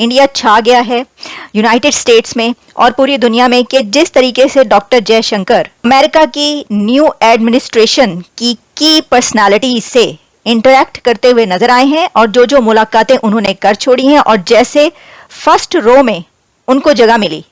India छा गया है यूनाइटेड स्टेट्स में और पूरी दुनिया में कि जिस तरीके से डॉक्टर जयशंकर अमेरिका की न्यू एडमिनिस्ट्रेशन की पर्सनालिटी से इंटरैक्ट करते हुए नजर आए हैं और जो मुलाकातें उन्होंने कर छोड़ी हैं और जैसे फर्स्ट रो में उनको जगह मिली,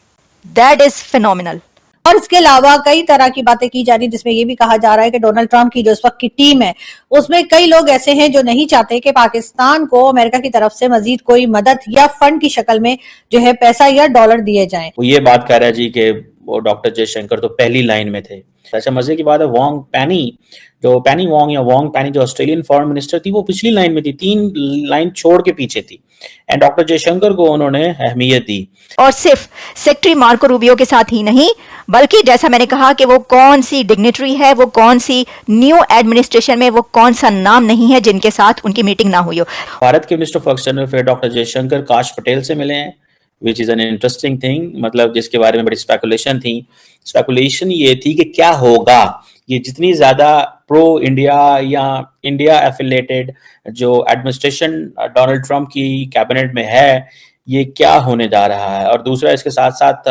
दैट इज फिनोमिनल। और इसके अलावा कई तरह की बातें की जा रही है, जिसमें ये भी कहा जा रहा है कि डोनाल्ड ट्रंप की जो इस वक्त की टीम है उसमें कई लोग ऐसे हैं जो नहीं चाहते कि पाकिस्तान को अमेरिका की तरफ से मजीद कोई मदद या फंड की शक्ल में जो है पैसा या डॉलर दिए जाएं। वो ये बात कह रहा है जी कि वो डॉक्टर जयशंकर तो पहली लाइन में थे। अच्छा मजे की बात है, वोंग पैनी वोंग जो ऑस्ट्रेलियन फॉरेन मिनिस्टर थी वो पिछली लाइन में थी, 3 लाइन छोड़ के पीछे थी एंड डॉक्टर जयशंकर को उन्होंने अहमियत दी। और सिर्फ सेक्रेटरी मार्को रूबियो के साथ ही नहीं बल्कि जैसा मैंने कहा कि वो कौन सी डिग्निटरी है, वो कौन सी न्यू एडमिनिस्ट्रेशन में वो कौन सा नाम नहीं है जिनके साथ उनकी मीटिंग ना हुई हो। भारत के minister of external affair doctor Jaishankar काश पटेल से मिले हैं, which is an interesting thing, मतलब जिसके बारे में बड़ी स्पेकुलेशन ये थी कि क्या होगा, ये जितनी ज्यादा प्रो इंडिया या इंडिया एफिलेटेड जो एडमिनिस्ट्रेशन डोनाल्ड ट्रंप की कैबिनेट में है, ये क्या होने जा रहा है। और दूसरा इसके साथ साथ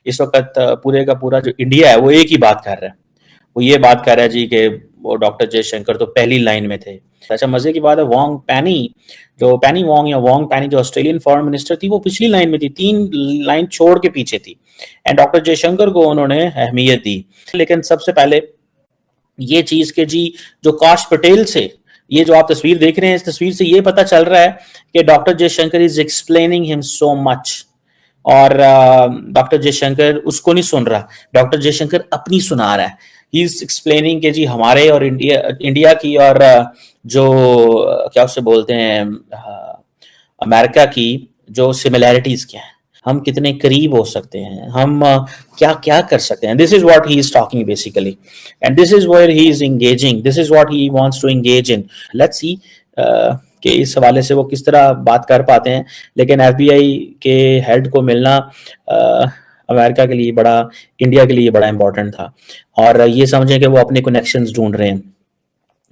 इस वक्त पूरे का पूरा जो इंडिया है वो एक ही बात कर रहा है, वो ये बात कर रहा है जी कि वो डॉक्टर जयशंकर तो पहली लाइन में थे। अच्छा मजे की बात है, वोंग पैनी जो ऑस्ट्रेलियन फॉरेन मिनिस्टर थी वो पिछली लाइन में थी, 3 लाइन छोड़ के पीछे थी एंड डॉक्टर जयशंकर को उन्होंने अहमियत दी। लेकिन सबसे पहले ये चीज के जी जो काश पटेल से, ये जो आप तस्वीर देख रहे हैं, इस तस्वीर से ये पता चल रहा है कि doctor Jaishankar is explaining him so much और डॉक्टर जयशंकर उसको नहीं सुन रहा, डॉक्टर जयशंकर अपनी सुना रहा है। ही इज एक्सप्लेनिंग कि जी हमारे और इंडिया की और जो क्या उससे बोलते हैं अमेरिका की जो सिमिलैरिटीज क्या है, हम कितने करीब हो सकते हैं, हम क्या क्या कर सकते हैं। This is what he is talking basically and this is where he is engaging, this is what he wants to engage in. Let's see कि इस हवाले से वो किस तरह बात कर पाते हैं। लेकिन एफबीआई के हेड को मिलना अमेरिका के लिए बड़ा, इंडिया के लिए बड़ा इंपॉर्टेंट था और ये समझें कि वो अपने कनेक्शंस ढूंढ रहे हैं।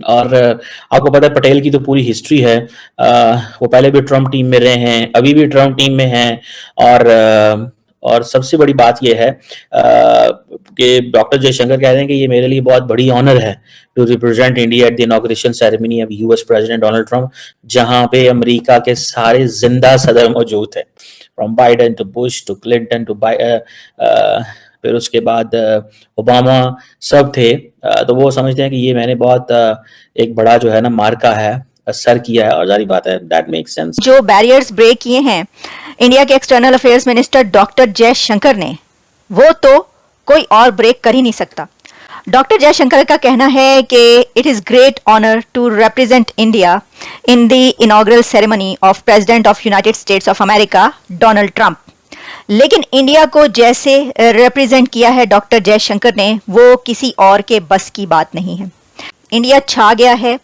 और आपको पता है पटेल की तो पूरी हिस्ट्री है, वो पहले भी ट्रम्प टीम में रहे हैं, अभी भी ट्रम्प टीम में हैं और सबसे बड़ी बात यह है कि डॉक्टर जयशंकर कह रहे हैं कि ये मेरे लिए बहुत बड़ी ऑनर है to represent India at the inauguration ceremony of US president Donald Trump, जहां पे अमेरिका के सारे जिंदा सदर मौजूद थे, from Biden to Bush to Clinton to फिर उसके बाद ओबामा सब थे। तो वो समझते हैं कि ये मैंने बहुत एक बड़ा जो है ना मार्का है असर किया है और जारी बात है, दैट मेक्स सेंस। जो बैरियर्स ब्रेक किए हैं इंडिया के external affairs minister doctor Jaishankar ने, वो तो कोई और ब्रेक कर ही नहीं सकता। डॉक्टर जयशंकर का कहना है कि it is great honour to represent India in the inaugural ceremony of president of United States of America Donald Trump. लेकिन इंडिया को जैसे रिप्रेजेंट किया है डॉक्टर जयशंकर ने, वो किसी और के बस की बात नहीं है। इंडिया छा गया है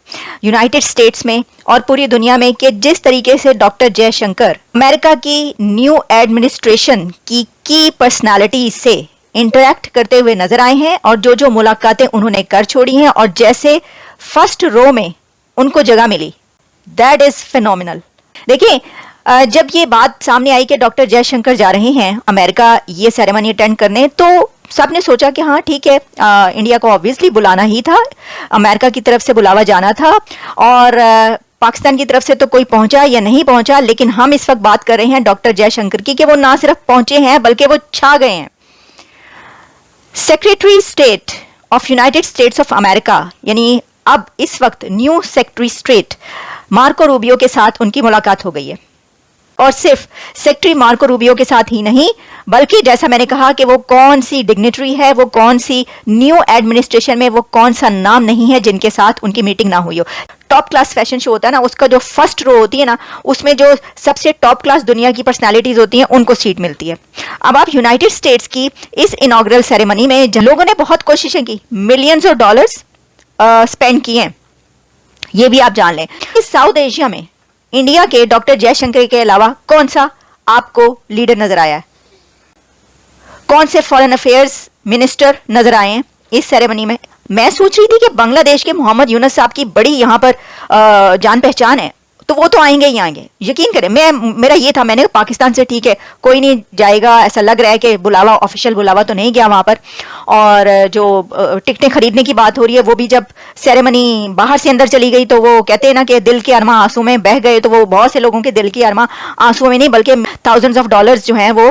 यूनाइटेड स्टेट्स में और पूरी दुनिया में कि जिस तरीके से डॉक्टर जयशंकर अमेरिका की न्यू एडमिनिस्ट्रेशन की पर्सनालिटी से इंटरैक्ट करते हुए नजर आए हैं और जो मुलाकातें उन्होंने कर छोड़ी हैं और जैसे फर्स्ट रो में उनको जगह मिली, दैट इज फिनोमिनल। देखिए जब ये बात सामने आई कि डॉक्टर जयशंकर जा रहे हैं अमेरिका ये सेरेमनी अटेंड करने, तो सबने सोचा कि हाँ ठीक है, इंडिया को ऑब्वियसली बुलाना ही था, अमेरिका की तरफ से बुलावा जाना था और पाकिस्तान की तरफ से तो कोई पहुंचा या नहीं पहुंचा। लेकिन हम इस वक्त बात कर रहे हैं डॉक्टर जयशंकर की कि वो ना सिर्फ पहुंचे हैं बल्कि वो छा गए हैं। Secretary state of United States of America, यानी अब इस वक्त new secretary state Marco Rubio के साथ उनकी मुलाकात हो गई है और सिर्फ सेक्रेटरी मार्को रूबियो के साथ ही नहीं बल्कि जैसा मैंने कहा कि वो कौन सी डिग्निटरी है, वो कौन सी न्यू एडमिनिस्ट्रेशन में वो कौन सा नाम नहीं है जिनके साथ उनकी मीटिंग ना हुई हो। टॉप क्लास फैशन शो होता है ना, उसका जो फर्स्ट रो होती है ना, उसमें जो सबसे टॉप क्लास दुनिया की पर्सनालिटीज होती हैं उनको सीट मिलती है। अब आप यूनाइटेड स्टेट्स की इस इनॉग्रल सेरेमनी में लोगों ने बहुत कोशिशें की, मिलियंस ऑफ डॉलर्स स्पेंड किए हैं, ये भी आप जान लें। इस साउथ एशिया में इंडिया के डॉक्टर जयशंकर के अलावा कौन सा आपको लीडर नजर आया है? कौन से फॉरेन अफेयर्स मिनिस्टर नजर आए हैं इस सेरेमनी में? मैं सोच रही थी कि बांग्लादेश के मोहम्मद यूनुस साहब की बड़ी यहां पर जान पहचान है, तो वो तो आएंगे ही आएंगे, यकीन करें। मेरा ये था, मैंने पाकिस्तान से ठीक है कोई नहीं जाएगा, ऐसा लग रहा है कि बुलावा, ऑफिशियल बुलावा तो नहीं गया वहां पर। और जो टिकटें खरीदने की बात हो रही है, वो भी जब सेरेमनी बाहर से अंदर चली गई तो वो कहते हैं ना कि दिल के अरमा आंसू में बह गए, तो वो बहुत से लोगों के दिल की अरमा आंसू में नहीं बल्कि थाउजेंड्स ऑफ डॉलर्स जो हैं वो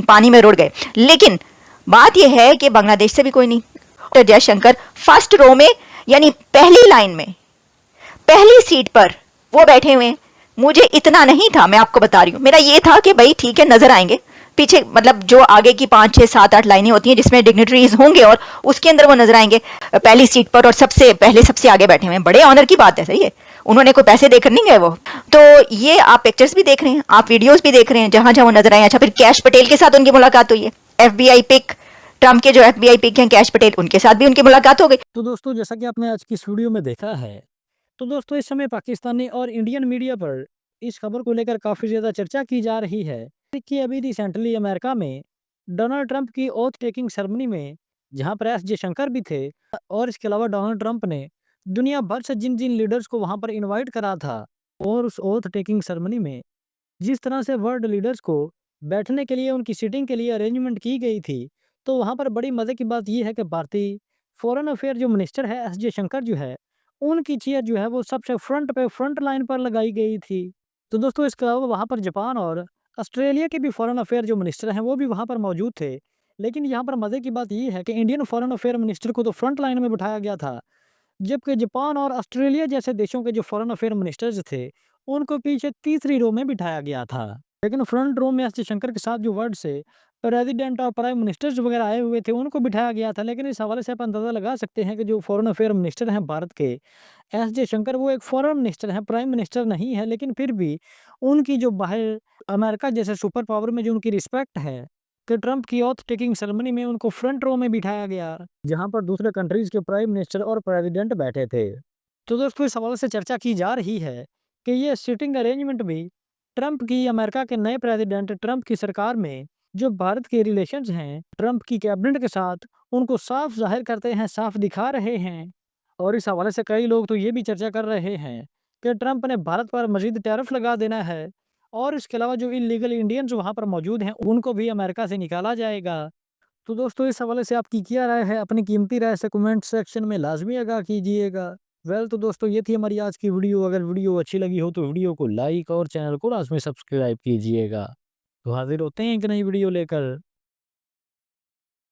पानी में रुड़ गए। लेकिन बात यह है कि बांग्लादेश से भी कोई नहीं। डॉक्टर जयशंकर फर्स्ट रो में, यानी पहली लाइन में, पहली सीट पर वो बैठे हुए हैं। मुझे इतना नहीं था, मैं आपको बता रही हूं, मेरा ये था कि भाई ठीक है नजर आएंगे पीछे, मतलब जो आगे की 5 6 7 8 लाइनें होती हैं जिसमें डिग्निटरीज होंगे और उसके अंदर वो नजर आएंगे पहली सीट पर, और सबसे पहले सबसे आगे बैठे हुए हैं। बड़े ऑनर की बात है, सही है, उन्होंने कोई पैसे देकर नहीं गए वो। तो ये आप पिक्चर्स भी देख रहे हैं, आप वीडियोस भी देख रहे हैं, जहां जहां वो नजर आए। अच्छा, फिर कैश पटेल के साथ उनकी मुलाकात हुई है, FBI पिक, ट्रंप के जो FBI पिक हैं कैश पटेल, उनके साथ भी उनकी मुलाकात हो गई। तो दोस्तों, जैसा कि आपने आज की इस वीडियो में देखा है, तो दोस्तों इस समय पाकिस्तानी और इंडियन मीडिया पर इस खबर को लेकर काफ़ी ज़्यादा चर्चा की जा रही है कि अभी रिसेंटली अमेरिका में डोनाल्ड ट्रंप की ओथ टेकिंग सेरेमनी में, जहां पर एस जयशंकर भी थे, और इसके अलावा डोनाल्ड ट्रंप ने दुनिया भर से जिन जिन लीडर्स को वहां पर इनवाइट करा था, और उस ओथ टेकिंग सेरेमनी में जिस तरह से वर्ल्ड लीडर्स को बैठने के लिए, उनकी सीटिंग के लिए अरेंजमेंट की गई थी, तो वहाँ पर बड़ी मज़े की बात ये है कि भारतीय फॉरेन अफेयर जो मिनिस्टर है एस जयशंकर जो है, उनकी चेयर जो है वो सबसे फ्रंट लाइन पर लगाई गई थी। तो दोस्तों, इसके अलावा वहाँ पर जापान और ऑस्ट्रेलिया के भी फॉरेन अफेयर जो मिनिस्टर हैं वो भी वहाँ पर मौजूद थे। लेकिन यहाँ पर मज़े की बात ये है कि इंडियन फॉरेन अफेयर मिनिस्टर को तो फ्रंट लाइन में बिठाया गया था, जबकि जापान और ऑस्ट्रेलिया जैसे देशों के जो फॉरेन अफेयर मिनिस्टर्स थे, उनको पीछे तीसरी रो में बिठाया गया था। लेकिन फ्रंट रो में एस जयशंकर के साथ जो वर्ड से प्रेसिडेंट और प्राइम मिनिस्टर्स वगैरह आए हुए थे, उनको बिठाया गया था। लेकिन इस हवाले से आप अंदाज़ा लगा सकते हैं कि जो फॉरेन अफेयर मिनिस्टर हैं भारत के, एस जयशंकर, वो एक फॉरेन मिनिस्टर हैं, प्राइम मिनिस्टर नहीं है। लेकिन फिर भी उनकी जो बाहर अमेरिका जैसे सुपर पावर में जो उनकी रिस्पेक्ट है, कि ट्रंप की ऑथ टेकिंग सेरेमनी में उनको फ्रंट रो में बिठाया गया, जहां पर दूसरे कंट्रीज के प्राइम मिनिस्टर और प्रेसिडेंट बैठे थे। तो दोस्तों, इस हवाले से चर्चा की जा रही है कि ये सीटिंग अरेंजमेंट भी ट्रंप की, अमेरिका के नए प्रेसिडेंट ट्रंप की सरकार में जो भारत के रिलेशंस हैं ट्रंप की कैबिनेट के साथ, उनको साफ जाहिर करते हैं, साफ दिखा रहे हैं। और इस हवाले से कई लोग तो ये भी चर्चा कर रहे हैं कि ट्रंप ने भारत पर मजीद टैरिफ लगा देना है, और इसके अलावा जो इलीगल इंडियंस वहाँ पर मौजूद हैं उनको भी अमेरिका से निकाला जाएगा। तो दोस्तों, इस हवाले से आपकी क्या राय है? अपनी कीमती राय से कमेंट सेक्शन में लाजमी आगाह कीजिएगा। तो दोस्तों, ये थी हमारी आज की वीडियो। अगर वीडियो अच्छी लगी हो तो वीडियो को लाइक और चैनल को लाजमी सब्सक्राइब कीजिएगा। तो हाजिर होते हैं एक नई वीडियो लेकर।